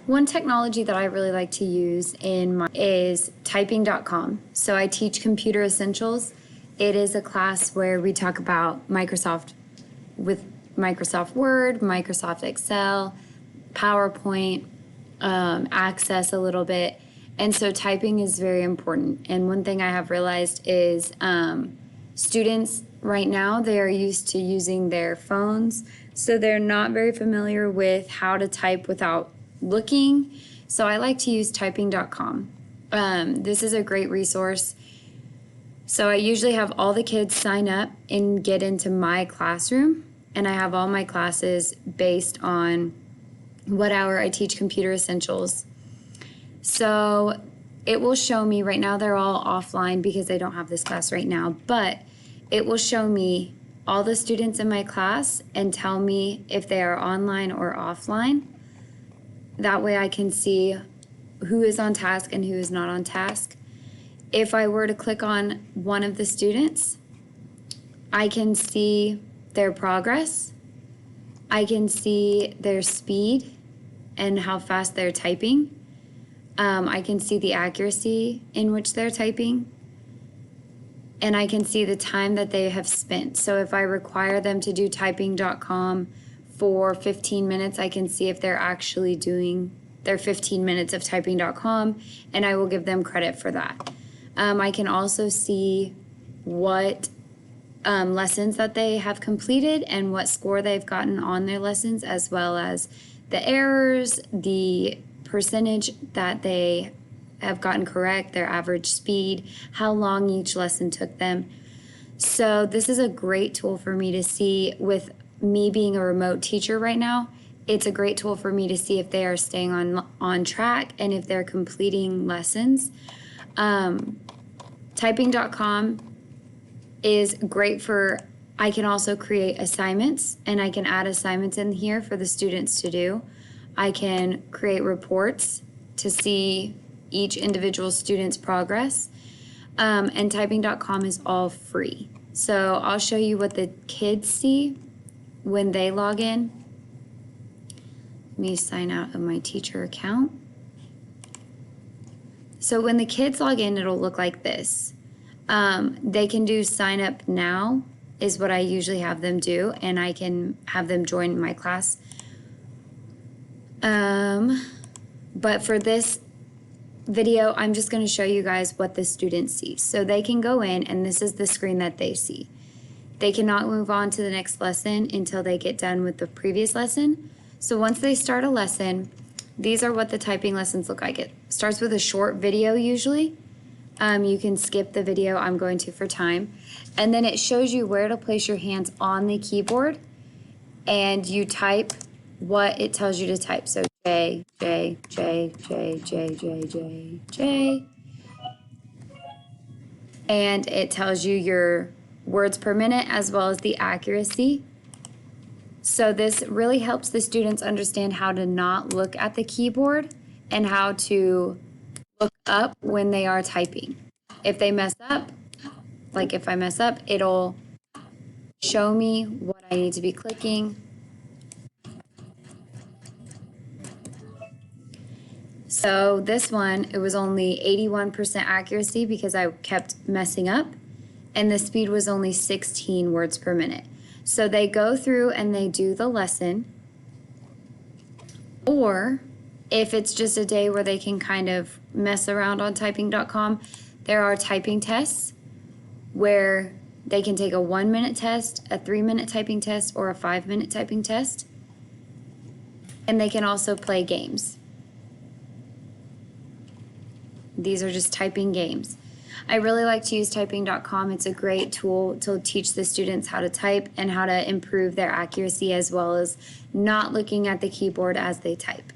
One technology that I really like to use is typing.com. So I teach computer essentials. It is a class where we talk about Microsoft Word, Microsoft Excel, PowerPoint, Access a little bit. And so typing is very important. And one thing I have realized is students right now, they are used to using their phones. So they're not very familiar with how to type without looking. So I like to use typing.com. This is a great resource. So I usually have all the kids sign up and get into my classroom. And I have all my classes based on what hour I teach computer essentials. So it will show me, right now they're all offline because I don't have this class right now, but it will show me all the students in my class and tell me if they are online or offline. That way I can see who is on task and who is not on task. If I were to click on one of the students, I can see their progress. I can see their speed and how fast they're typing. I can see the accuracy in which they're typing. And I can see the time that they have spent. So if I require them to do typing.com for 15 minutes, I can see if they're actually doing their 15 minutes of typing.com, and I will give them credit for that. I can also see what lessons that they have completed and what score they've gotten on their lessons, as well as the errors, the percentage that they have gotten correct, their average speed, how long each lesson took them. So this is a great tool for me to see. With me being a remote teacher right now, it's a great tool for me to see if they are staying on track and if they're completing lessons. Typing.com is great for, I can also create assignments, and I can add assignments in here for the students to do. I can create reports to see each individual student's progress. And typing.com is all free. So I'll show you what the kids see when they log in. Let me sign out of my teacher account. So when the kids log in, it'll look like this. They can do sign up now is what I usually have them do, and I can have them join my class. But for this video, I'm just going to show you guys what the students see. So they can go in, and this is the screen that they see. They cannot move on to the next lesson until they get done with the previous lesson. So once they start a lesson, these are what the typing lessons look like. It starts with a short video usually. You can skip the video, I'm going to for time. And then it shows you where to place your hands on the keyboard, and you type what it tells you to type. So J, J, J, J, J, J, J, J. And it tells you your words per minute as well as the accuracy. So this really helps the students understand how to not look at the keyboard and how to look up when they are typing. If they mess up, like if I mess up, it'll show me what I need to be clicking. So this one, it was only 81% accuracy because I kept messing up, and the speed was only 16 words per minute. So they go through and they do the lesson, or if it's just a day where they can kind of mess around on typing.com, there are typing tests where they can take a 1-minute test, a 3-minute typing test, or a 5-minute typing test. And they can also play games. These are just typing games. I really like to use typing.com. It's a great tool to teach the students how to type and how to improve their accuracy, as well as not looking at the keyboard as they type.